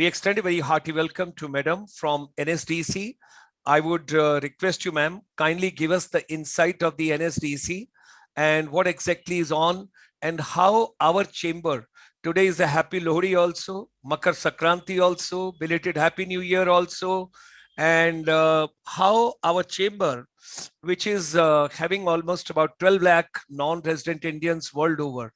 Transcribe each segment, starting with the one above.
We extend a very hearty welcome to Madam from NSDC. I would request you, ma'am, kindly give us the insight of the NSDC and what exactly is on and how our chamber, today is a happy Lohri also, Makar Sankranti also, belated Happy New Year also, and how our chamber, which is having almost about 12 lakh non-resident Indians world over.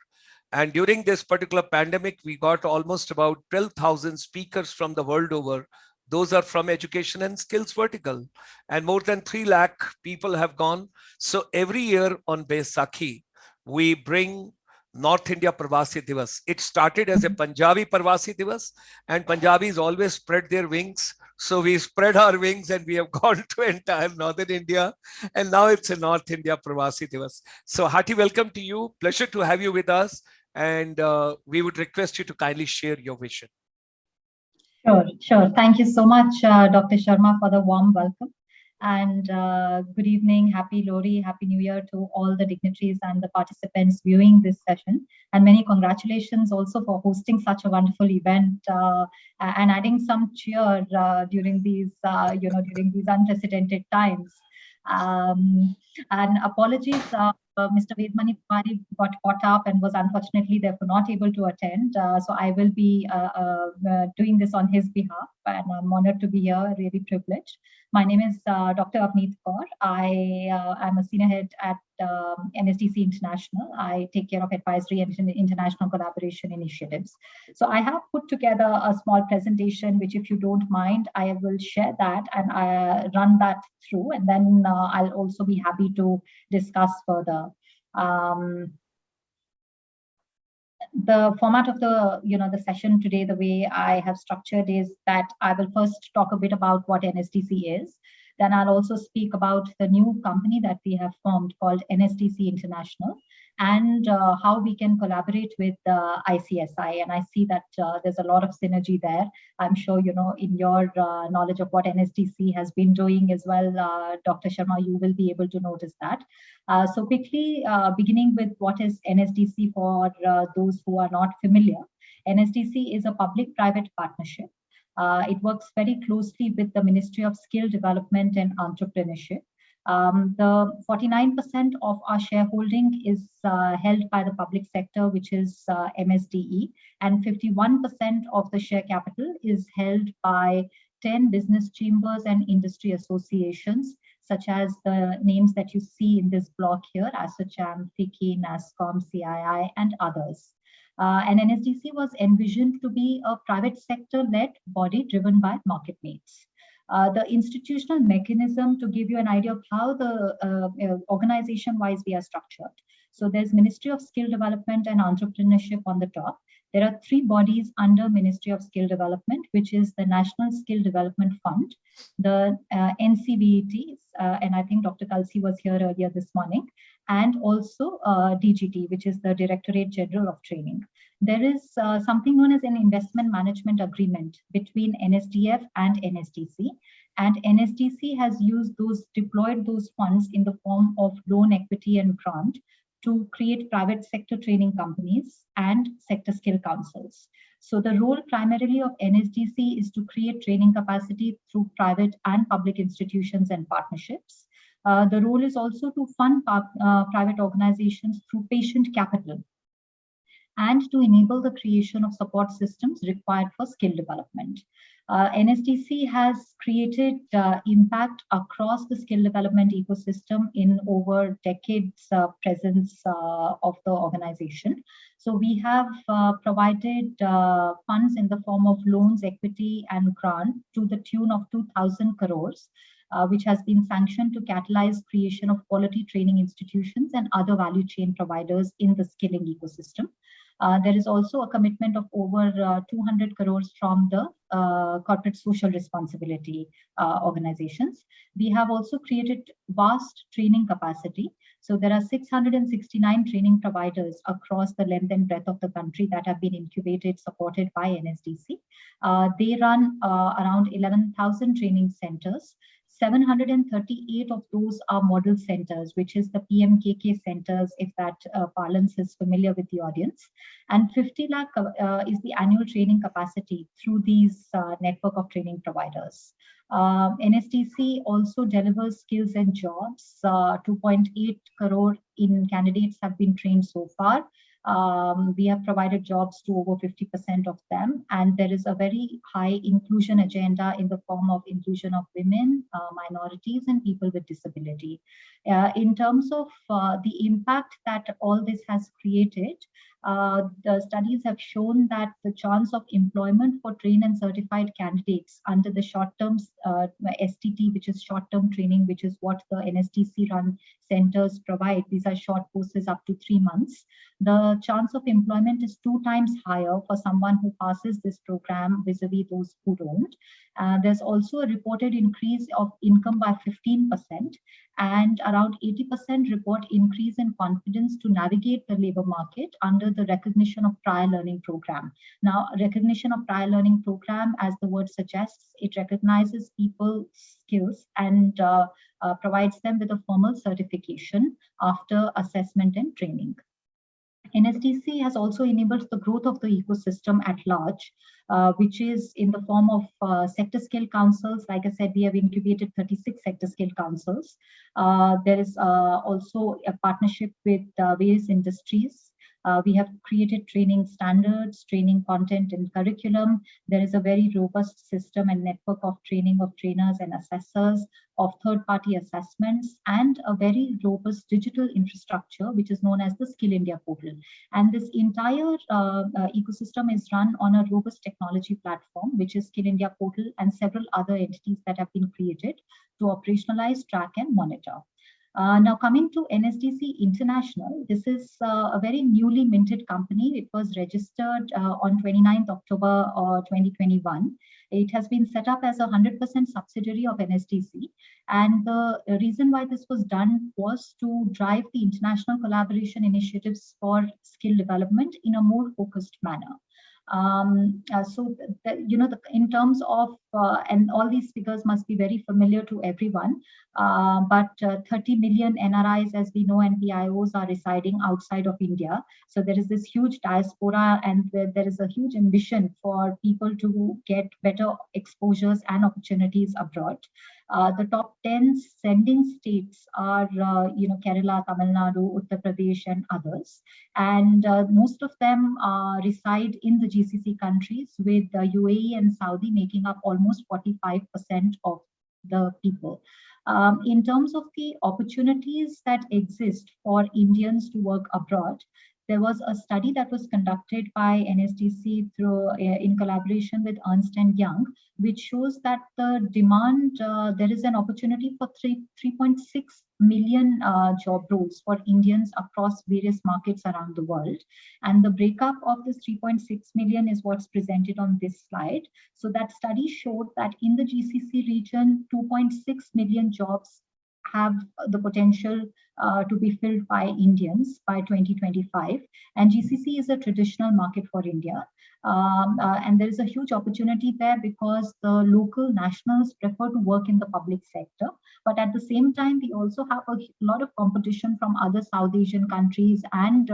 And during this particular pandemic, we got almost about 12,000 speakers from the world over. Those are from education and skills vertical. And more than 3 lakh people have gone. So every year on Baisakhi, we bring North India PRAVASI Divas. It started as a Punjabi PRAVASI Divas, and Punjabis always spread their wings. So we spread our wings and we have gone to entire Northern India. And now it's a North India PRAVASI Divas. So hearty welcome to you. Pleasure to have you with us. And we would request you to kindly share your vision. Sure. Thank you so much, Dr. Sharma, for the warm welcome. And good evening, happy Lohri, happy New Year to all the dignitaries and the participants viewing this session. And many congratulations also for hosting such a wonderful event and adding some cheer during these, during these unprecedented times. And apologies, Mr. Vedmani Pari got caught up and was unfortunately therefore not able to attend. So I will be doing this on his behalf, and I'm honored to be here, really privileged. My name is Dr. Avneet Kaur. I am a senior head at NSDC International. I take care of advisory and international collaboration initiatives. So I have put together a small presentation, which if you don't mind, I will share that and run that through, and then I'll also be happy to discuss further. The format of the session today, the way I have structured is that I will first talk a bit about what NSDC is. Then I'll also speak about the new company that we have formed called NSDC International, and how we can collaborate with ICSI. And I see that there's a lot of synergy there. I'm sure, in your knowledge of what NSDC has been doing as well, Dr. Sharma, you will be able to notice that. So quickly, beginning with what is NSDC for those who are not familiar. NSDC is a public-private partnership. It works very closely with the Ministry of Skill Development and Entrepreneurship. The 49% of our shareholding is held by the public sector, which is MSDE, and 51% of the share capital is held by 10 business chambers and industry associations, such as the names that you see in this block here, ASSOCHAM, FICCI, NASSCOM, CII, and others. And NSDC was envisioned to be a private sector-led body driven by market needs. The institutional mechanism, to give you an idea of how the organization-wise we are structured. So there's Ministry of Skill Development and Entrepreneurship on the top. There are 3 bodies under Ministry of Skill Development, which is the National Skill Development Fund, the NCVETs, and I think Dr. Kalsi was here earlier this morning, and also DGT, which is the Directorate General of Training. There is something known as an investment management agreement between NSDF and NSDC, and NSDC has deployed those funds in the form of loan, equity, and grant to create private sector training companies and sector skill councils. So the role primarily of NSDC is to create training capacity through private and public institutions and partnerships. The role is also to fund private organizations through patient capital and to enable the creation of support systems required for skill development. NSDC has created impact across the skill development ecosystem in over decades presence of the organization. So we have provided funds in the form of loans, equity, and grant to the tune of 2,000 crores, which has been sanctioned to catalyze creation of quality training institutions and other value chain providers in the skilling ecosystem. There is also a commitment of over 200 crores from the corporate social responsibility organizations. We have also created vast training capacity. So there are 669 training providers across the length and breadth of the country that have been incubated, supported by NSDC. They run around 11,000 training centers. 738 of those are model centers, which is the PMKK centers, if that parlance is familiar with the audience. And 50 lakh is the annual training capacity through these network of training providers. NSDC also delivers skills and jobs. 2.8 crore in candidates have been trained so far. We have provided jobs to over 50% of them, and there is a very high inclusion agenda in the form of inclusion of women, minorities, and people with disability. In terms of the impact that all this has created, the studies have shown that the chance of employment for trained and certified candidates under the short-term STT, which is short-term training, which is what the NSDC-run centers provide. These are short courses up to 3 months. The chance of employment is 2 times higher for someone who passes this program vis-a-vis those who don't. There's also a reported increase of income by 15%, and around 80% report increase in confidence to navigate the labor market under the recognition of prior learning program. Now, recognition of prior learning program, as the word suggests, it recognizes people's skills and provides them with a formal certification after assessment and training. NSDC has also enabled the growth of the ecosystem at large, which is in the form of sector scale councils. Like I said, we have incubated 36 sector scale councils. There is also a partnership with various industries. We have created training standards, training content and curriculum. There is a very robust system and network of training of trainers and assessors, of third-party assessments, and a very robust digital infrastructure, which is known as the Skill India portal. And this entire ecosystem is run on a robust technology platform, which is Skill India portal, and several other entities that have been created to operationalize, track, and monitor. Now, coming to NSDC International, this is a very newly minted company. It was registered on 29th October 2021. It has been set up as a 100% subsidiary of NSDC. And the reason why this was done was to drive the international collaboration initiatives for skill development in a more focused manner. In terms of, and all these figures must be very familiar to everyone, but 30 million NRIs, as we know, and PIOs are residing outside of India. So there is this huge diaspora, and there is a huge ambition for people to get better exposures and opportunities abroad. The top 10 sending states are, Kerala, Tamil Nadu, Uttar Pradesh, and others. And most of them reside in the GCC countries, with UAE and Saudi making up almost 45% of the people. In terms of the opportunities that exist for Indians to work abroad, there was a study that was conducted by NSDC in collaboration with Ernst & Young, which shows that the demand, there is an opportunity for 3.6 million job roles for Indians across various markets around the world. And the breakup of this 3.6 million is what's presented on this slide. So that study showed that in the GCC region, 2.6 million jobs have the potential to be filled by Indians by 2025. And GCC is a traditional market for India. And there is a huge opportunity there because the local nationals prefer to work in the public sector. But at the same time, we also have a lot of competition from other South Asian countries and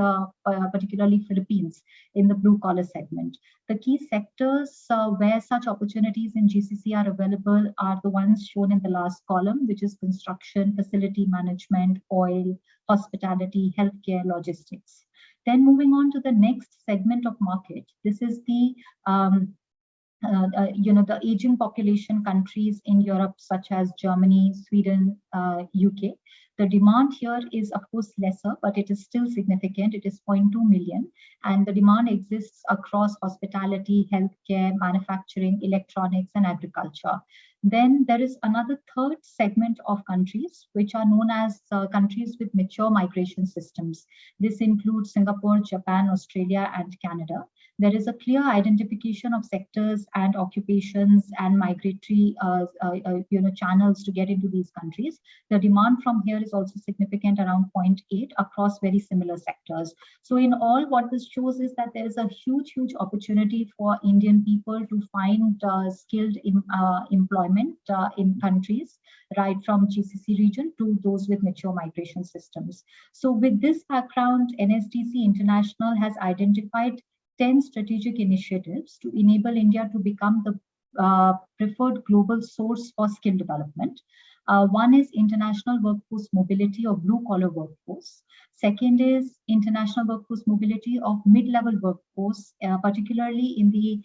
particularly Philippines in the blue collar segment. The key sectors where such opportunities in GCC are available are the ones shown in the last column, which is construction, facility management, oil, hospitality, healthcare, logistics. Then moving on to the next segment of market, this is the the aging population countries in Europe, such as Germany, Sweden, UK. The demand here is, of course, lesser, but it is still significant. It is 0.2 million, and the demand exists across hospitality, healthcare, manufacturing, electronics, and agriculture. Then there is another third segment of countries, which are known as countries with mature migration systems. This includes Singapore, Japan, Australia, and Canada. There is a clear identification of sectors and occupations and migratory channels to get into these countries. The demand from here is also significant, around 0.8 across very similar sectors. So in all, what this shows is that there is a huge opportunity for Indian people to find skilled employment in countries right from GCC region to those with mature migration systems. So with this background, NSDC International has identified 10 strategic initiatives to enable India to become the preferred global source for skill development. One is international workforce mobility of blue-collar workforce. Second is international workforce mobility of mid-level workforce, particularly in the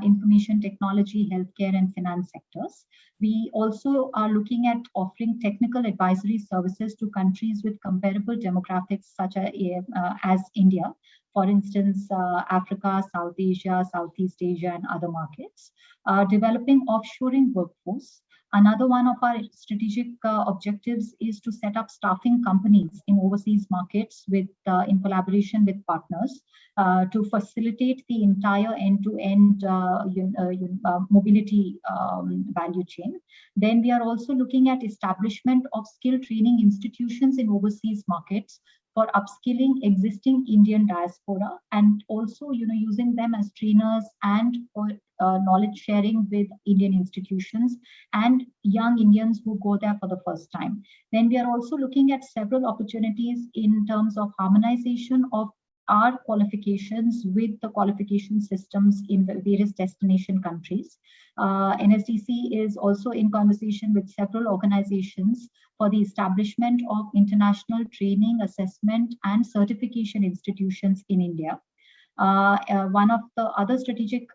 information technology, healthcare, and finance sectors. We also are looking at offering technical advisory services to countries with comparable demographics such as India. For instance, Africa, South Asia, Southeast Asia, and other markets. Developing offshoring workforce. Another one of our strategic objectives is to set up staffing companies in overseas markets with, in collaboration with partners to facilitate the entire end-to-end mobility value chain. Then we are also looking at establishment of skill training institutions in overseas markets for upskilling existing Indian diaspora, and also using them as trainers and for knowledge sharing with Indian institutions and young Indians who go there for the first time. Then we are also looking at several opportunities in terms of harmonization of our qualifications with the qualification systems in the various destination countries. NSDC is also in conversation with several organizations for the establishment of international training, assessment, and certification institutions in India. One of the other strategic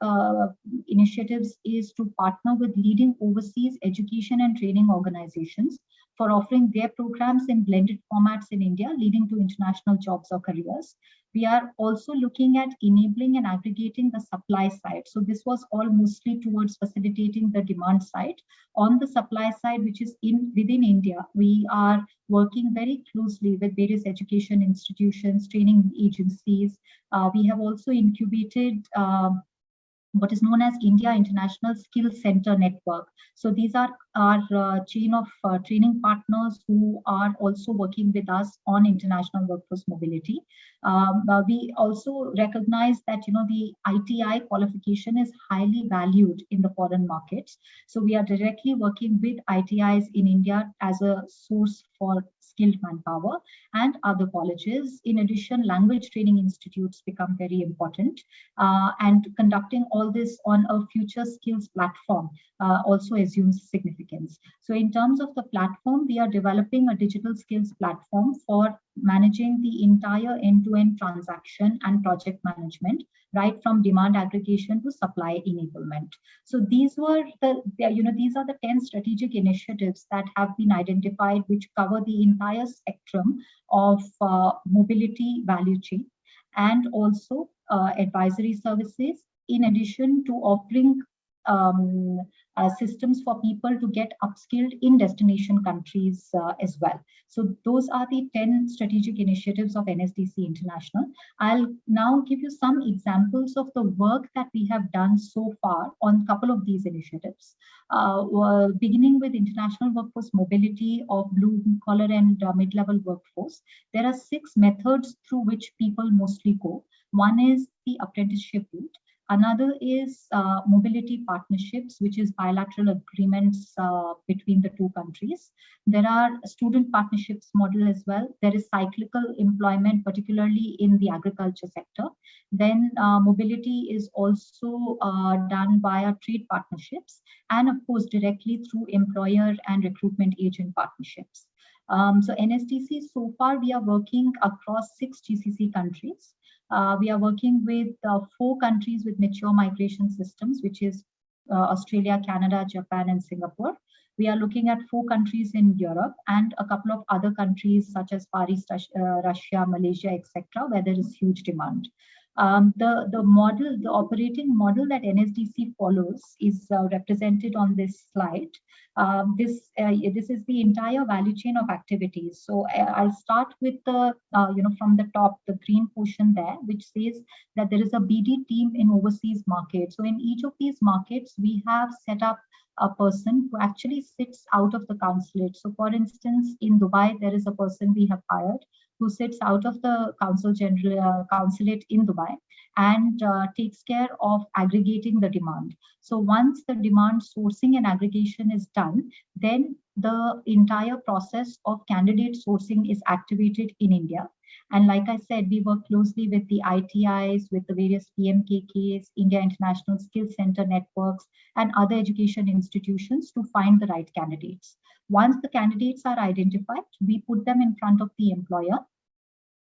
initiatives is to partner with leading overseas education and training organizations for offering their programs in blended formats in India, leading to international jobs or careers. We are also looking at enabling and aggregating the supply side. So this was all mostly towards facilitating the demand side. On the supply side, which is within India, we are working very closely with various education institutions, training agencies. We have also incubated what is known as India International Skills Center Network. So these are our chain of training partners who are also working with us on international workforce mobility. We also recognize that the ITI qualification is highly valued in the foreign markets. So we are directly working with ITIs in India as a source for skilled manpower and other colleges. In addition, language training institutes become very important, and conducting all this on a future skills platform also assumes significance. So in terms of the platform, we are developing a digital skills platform for managing the entire end-to-end transaction and project management, right from demand aggregation to supply enablement. So these were these are the 10 strategic initiatives that have been identified, which cover the entire spectrum of mobility value chain, and also advisory services, in addition to offering systems for people to get upskilled in destination countries as well. So those are the 10 strategic initiatives of NSDC International. I'll now give you some examples of the work that we have done so far on a couple of these initiatives. Beginning with international workforce mobility of blue-collar and mid-level workforce, there are 6 methods through which people mostly go. One is the apprenticeship route. Another is mobility partnerships, which is bilateral agreements between the two countries. There are student partnerships model as well. There is cyclical employment, particularly in the agriculture sector. Then mobility is also done via trade partnerships, and of course, directly through employer and recruitment agent partnerships. So NSDC, so far, we are working across 6 GCC countries. We are working with 4 countries with mature migration systems, which is Australia, Canada, Japan, and Singapore. We are looking at 4 countries in Europe and a couple of other countries such as Far East, Russia, Malaysia, etc., where there is huge demand. The operating model that NSDC follows is represented on this slide. This is the entire value chain of activities. So I'll start with the from the top, the green portion there, which says that there is a BD team in overseas markets. So in each of these markets, we have set up a person who actually sits out of the consulate. So for instance, in Dubai, there is a person we have hired who sits out of the consulate in Dubai and takes care of aggregating the demand. So once the demand sourcing and aggregation is done, then the entire process of candidate sourcing is activated in India. And like I said, we work closely with the ITIs, with the various PMKKs, India International Skills Center networks, and other education institutions to find the right candidates. Once the candidates are identified, we put them in front of the employer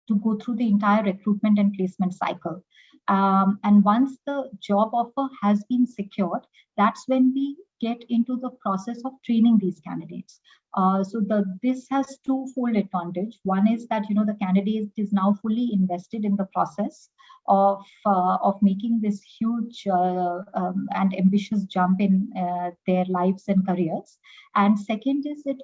to go through the entire recruitment and placement cycle. And once the job offer has been secured, that's when we get into the process of training these candidates. This has twofold advantage. One is that the candidate is now fully invested in the process of making this huge and ambitious jump in their lives and careers. And second is it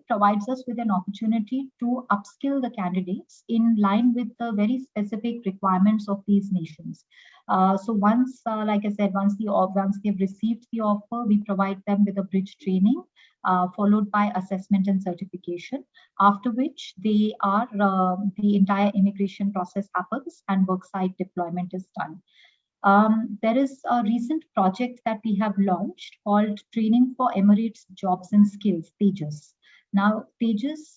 provides us with an opportunity to upskill the candidates in line with the very specific requirements of these nations. So once, like I said, once they've received the offer, we provide them with a bridge training, followed by assessment and certification, after which the entire immigration process happens and worksite deployment is done. There is a recent project that we have launched called Training for Emirates Jobs and Skills, Tejas. Now, Tejas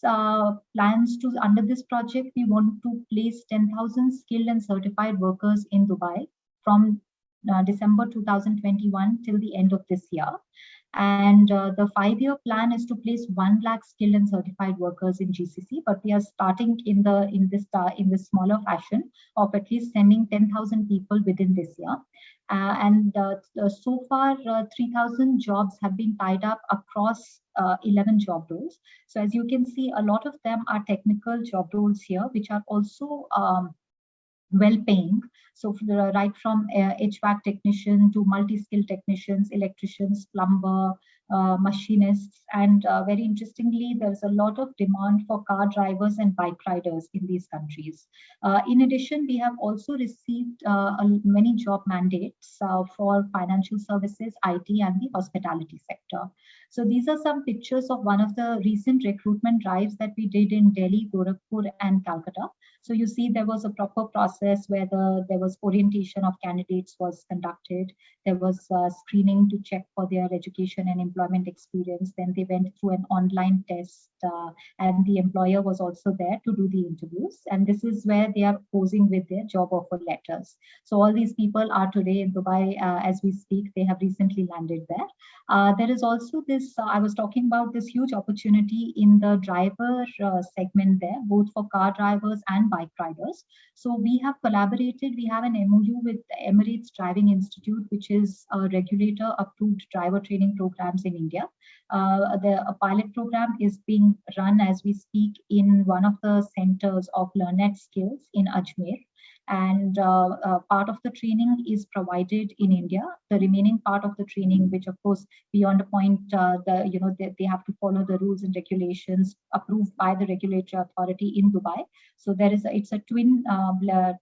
plans to, under this project, we want to place 10,000 skilled and certified workers in Dubai from December 2021 till the end of this year. And the 5-year plan is to place 1 lakh skilled and certified workers in GCC, but we are starting in this smaller fashion of at least sending 10,000 people within this year. So far, 3,000 jobs have been tied up across 11 job roles. So as you can see, a lot of them are technical job roles here, which are also well-paying. So right from HVAC technician to multi-skilled technicians, electricians, plumber, machinists, and very interestingly, there's a lot of demand for car drivers and bike riders in these countries. In addition, we have also received many job mandates for financial services, IT, and the hospitality sector. So these are some pictures of one of the recent recruitment drives that we did in Delhi, Gorakhpur, and Calcutta. So you see there was a proper process where there was orientation of candidates was conducted. There was screening to check for their education and employment experience. Then they went through an online test and the employer was also there to do the interviews. And this is where they are posing with their job offer letters. So all these people are today in Dubai as we speak. They have recently landed there. There is also this, I was talking about this huge opportunity in the driver segment there, both for car drivers and bike riders. So we have collaborated, we have an MOU with the Emirates Driving Institute, which is a regulator approved driver training programs in India. A pilot program is being run as we speak in one of the centers of LearnNet Skills in Ajmer. And part of the training is provided in India. The remaining part of the training, which of course beyond a point, they have to follow the rules and regulations approved by the regulatory authority in Dubai. So it's a twin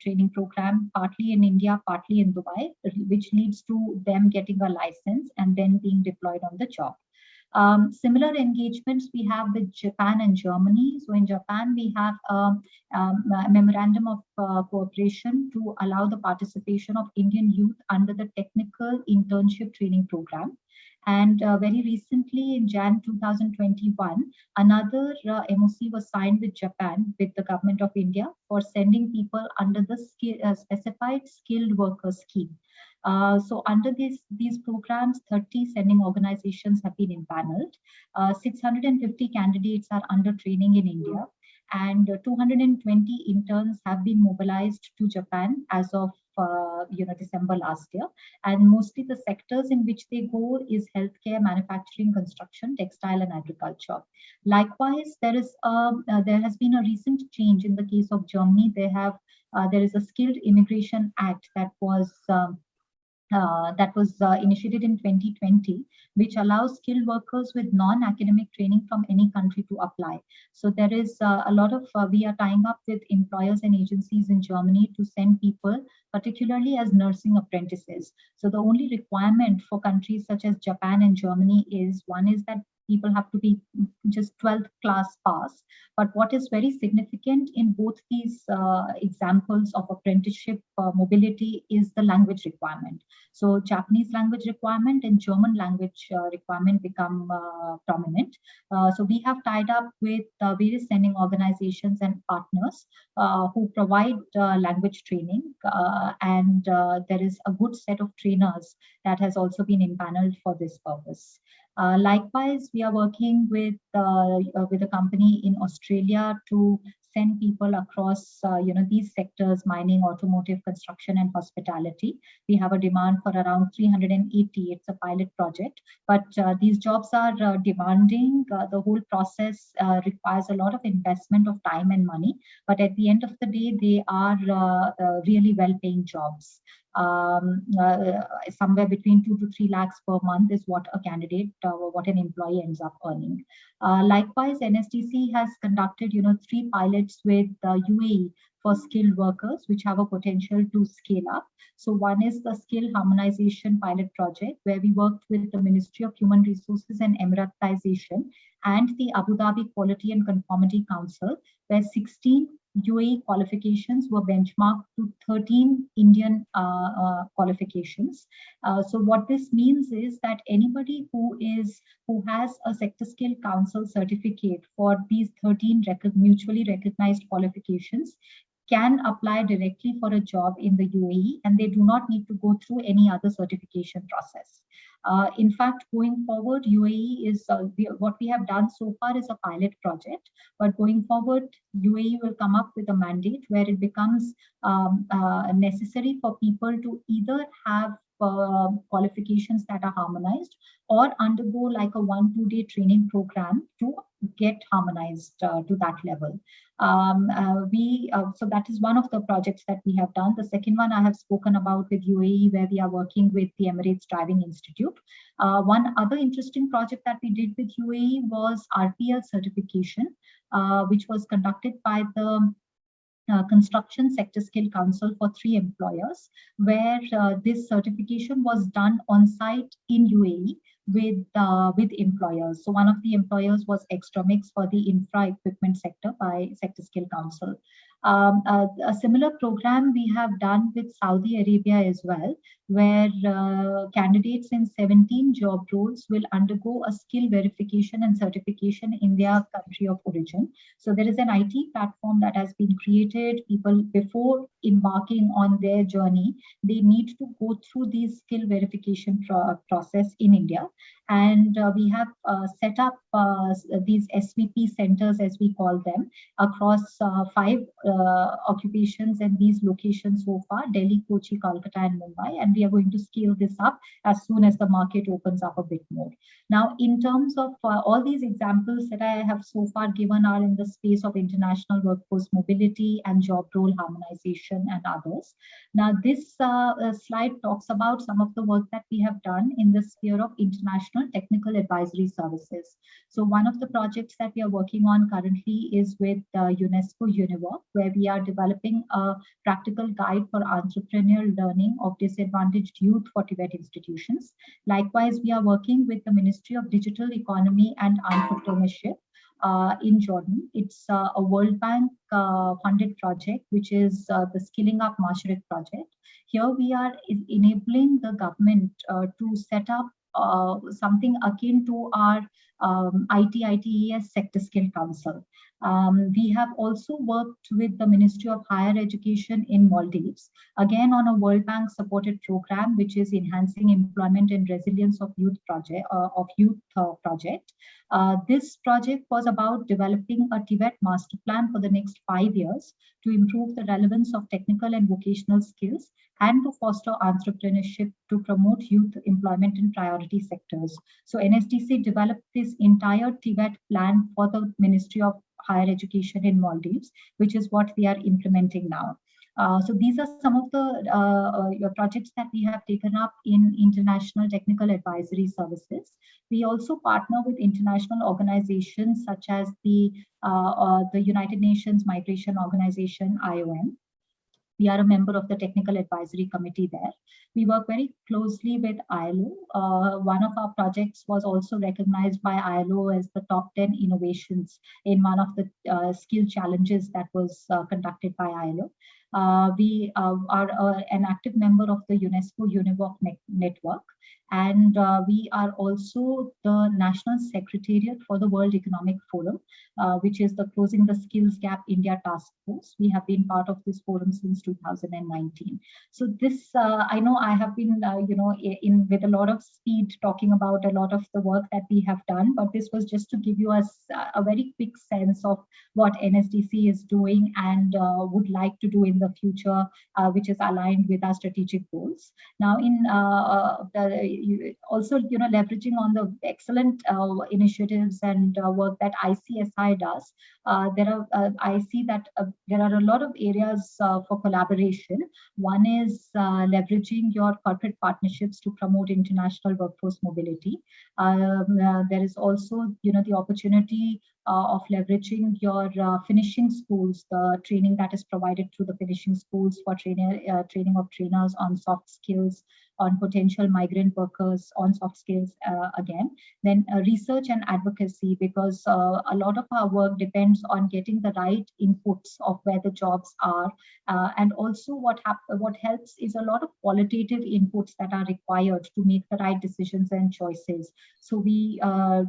training program, partly in India, partly in Dubai, which leads to them getting a license and then being deployed on the job. Similar engagements we have with Japan and Germany. So in Japan, we have a memorandum of cooperation to allow the participation of Indian youth under the technical internship training program. And very recently in Jan 2021, another MOC was signed with Japan, with the government of India, for sending people under the specified skilled worker scheme. So under these programs, 30 sending organizations have been empaneled. 650 candidates are under training in India, and 220 interns have been mobilized to Japan as of December last year. And mostly the sectors in which they go is healthcare, manufacturing, construction, textile, and agriculture. Likewise, there has been a recent change in the case of Germany. There is a Skilled Immigration Act that was initiated in 2020, which allows skilled workers with non-academic training from any country to apply. So there is we are tying up with employers and agencies in Germany to send people, particularly as nursing apprentices. So the only requirement for countries such as Japan and Germany is that people have to be just 12th class pass. But what is very significant in both these examples of apprenticeship mobility is the language requirement. So Japanese language requirement and German language requirement become prominent. So we have tied up with various sending organizations and partners who provide language training, and there is a good set of trainers that has also been impaneled for this purpose. Likewise, we are working with a company in Australia to send people across these sectors: mining, automotive, construction, and hospitality. We have a demand for around 380. It's a pilot project, but these jobs are demanding. The whole process requires a lot of investment of time and money, but at the end of the day, they are really well-paying jobs. Somewhere between 2 to 3 lakhs per month is what what an employee ends up earning. Likewise, NSDC has conducted 3 pilots with UAE for skilled workers, which have a potential to scale up. So one is the skill harmonization pilot project, where we worked with the Ministry of Human Resources and Emiratization and the Abu Dhabi Quality and Conformity Council, where 16 UAE qualifications were benchmarked to 13 Indian qualifications. So what this means is that anybody who has a Sector Skill Council certificate for these 13 mutually recognized qualifications can apply directly for a job in the UAE, and they do not need to go through any other certification process. In fact, going forward, UAE is what we have done so far is a pilot project, but going forward, UAE will come up with a mandate where it becomes necessary for people to either have qualifications that are harmonized or undergo like a 1-2 day training program to get harmonized to that level. So that is one of the projects that we have done. The second one I have spoken about with UAE, where we are working with the Emirates Driving Institute. One other interesting project that we did with UAE was RPL certification, which was conducted by the Construction Sector Skill Council for 3 employers, where this certification was done on site in UAE with employers. So one of the employers was Extromix for the infra equipment sector by Sector Skill Council. A similar program we have done with Saudi Arabia as well, where candidates in 17 job roles will undergo a skill verification and certification in their country of origin. So there is an IT platform that has been created. People, before embarking on their journey, they need to go through these skill verification process in India. And we have set up these SVP centers, as we call them, across 5 occupations and these locations so far: Delhi, Kochi, Kolkata, and Mumbai. And we are going to scale this up as soon as the market opens up a bit more. Now, in terms of all these examples that I have so far given are in the space of international workforce mobility and job role harmonization and others. Now, this slide talks about some of the work that we have done in the sphere of international technical advisory services. So one of the projects that we are working on currently is with UNESCO Uniwork, where we are developing a practical guide for entrepreneurial learning of disadvantaged youth for Tibet institutions. Likewise, we are working with the Ministry of Digital Economy and Entrepreneurship in Jordan. It's a World Bank funded project, which is the Skilling Up Mashriq project. Here we are enabling the government to set up something akin to our IT-ITES Sector Skill Council. We have also worked with the Ministry of Higher Education in Maldives, again on a World Bank supported program, which is enhancing employment and resilience of youth project. This project was about developing a Tibet master plan for the next 5 years to improve the relevance of technical and vocational skills and to foster entrepreneurship to promote youth employment in priority sectors. So NSDC developed this entire Tibet plan for the Ministry of Higher Education in Maldives, which is what we are implementing now. So these are some of the projects that we have taken up in international technical advisory services. We also partner with international organizations such as the United Nations Migration Organization, IOM. We are a member of the Technical Advisory Committee there. We work very closely with ILO. One of our projects was also recognized by ILO as the top 10 innovations in one of the skill challenges that was conducted by ILO. We are an active member of the UNESCO UNIVOC network, and we are also the National Secretariat for the World Economic Forum, which is the Closing the Skills Gap India Task Force. We have been part of this forum since 2019. So this, I know I have been, with a lot of speed talking about a lot of the work that we have done, but this was just to give you a very quick sense of what NSDC is doing and would like to do in the future, which is aligned with our strategic goals. Now, in also, leveraging on the excellent initiatives and work that ICSI does, I see that there are a lot of areas for collaboration. One is leveraging your corporate partnerships to promote international workforce mobility. There is also, the opportunity of leveraging your finishing schools, the training that is provided through the finishing schools for training of trainers on soft skills, on potential migrant workers, on soft skills again. Then research and advocacy, because a lot of our work depends on getting the right inputs of where the jobs are. And also what helps is a lot of qualitative inputs that are required to make the right decisions and choices. So we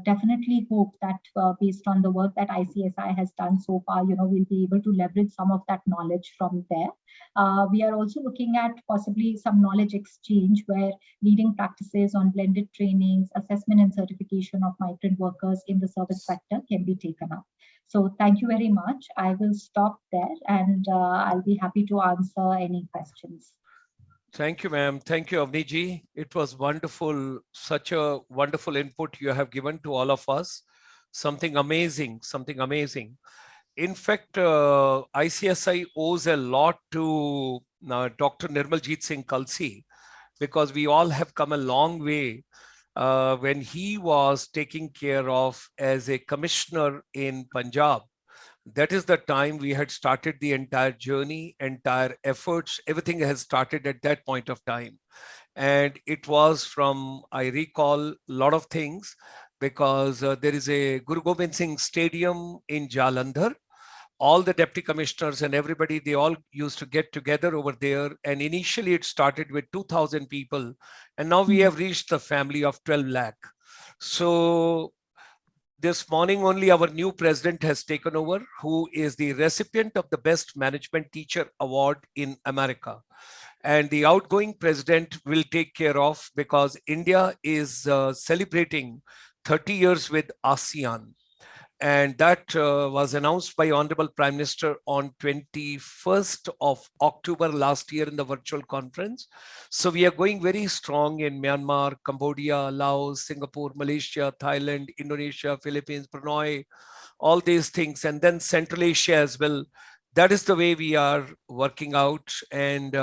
definitely hope that based on the work that ICSI has done so far, we'll be able to leverage some of that knowledge from there. We are also looking at possibly some knowledge exchange where leading practices on blended trainings, assessment and certification of migrant workers in the service sector can be taken up. So thank you very much. I will stop there and I'll be happy to answer any questions. Thank you, ma'am. Thank you, Avneet. It was wonderful. Such a wonderful input you have given to all of us. Something amazing, something amazing. In fact, ICSI owes a lot to Dr. Nirmaljeet Singh Kalsi, because we all have come a long way when he was taking care of as a commissioner in Punjab. That is the time we had started the entire journey, entire efforts. Everything has started at that point of time. And it was from, I recall a lot of things, because there is a Guru Gobind Singh Stadium in Jalandhar. All the deputy commissioners and everybody, they all used to get together over there. And initially it started with 2,000 people. And now we have reached the family of 12 lakh. So this morning only our new president has taken over, who is the recipient of the Best Management Teacher Award in America. And the outgoing president will take care of, because India is celebrating 30 years with ASEAN. And that was announced by Honorable Prime Minister on 21st of October last year in the virtual conference. So we are going very strong in Myanmar, Cambodia, Laos, Singapore, Malaysia, Thailand, Indonesia, Philippines, Brunei, all these things, and then Central Asia as well. That is the way we are working out. And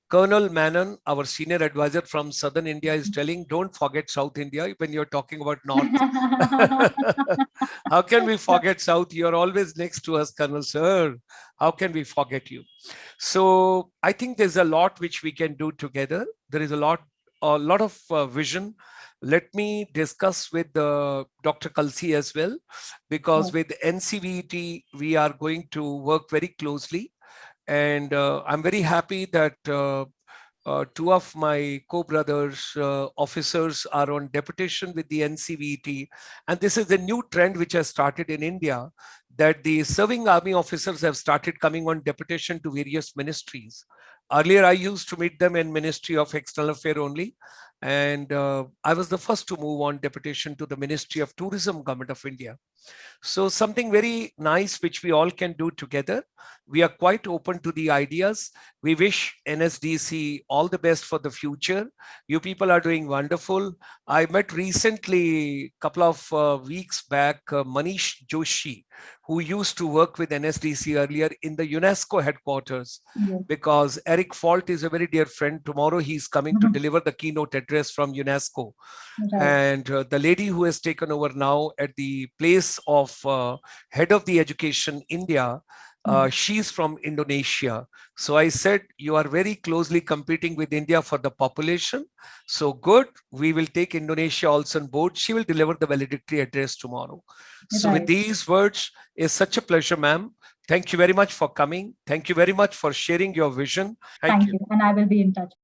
Colonel Manon, our senior advisor from Southern India, is telling, don't forget South India when you're talking about North. How can we forget South? You're always next to us, Colonel Sir. How can we forget you? So I think there's a lot which we can do together. There is a lot of vision. Let me discuss with Dr. Kalsi as well, because with NCVT, we are going to work very closely. And I'm very happy that two of my co-brothers, officers, are on deputation with the NCVT. And this is the new trend which has started in India, that the serving army officers have started coming on deputation to various ministries. Earlier, I used to meet them in Ministry of External Affairs only. And I was the first to move on deputation to the Ministry of Tourism, Government of India. So something very nice which we all can do together. We are quite open to the ideas. We wish NSDC all the best for the future. You people are doing wonderful. I met recently, a couple of weeks back, Manish Joshi, who used to work with NSDC earlier in the UNESCO headquarters, Yes. because Eric Falt is a very dear friend. Tomorrow he's coming to deliver the keynote address from UNESCO. Right. And the lady who has taken over now at the place of head of the education India, she's from Indonesia. So I said, you are very closely competing with India for the population. So good, we will take Indonesia also on board. She will deliver the valedictory address tomorrow. So with Right. these words, it's such a pleasure, ma'am. Thank you very much for coming. Thank you very much for sharing your vision. Thank Thank you. you. And I will be in touch.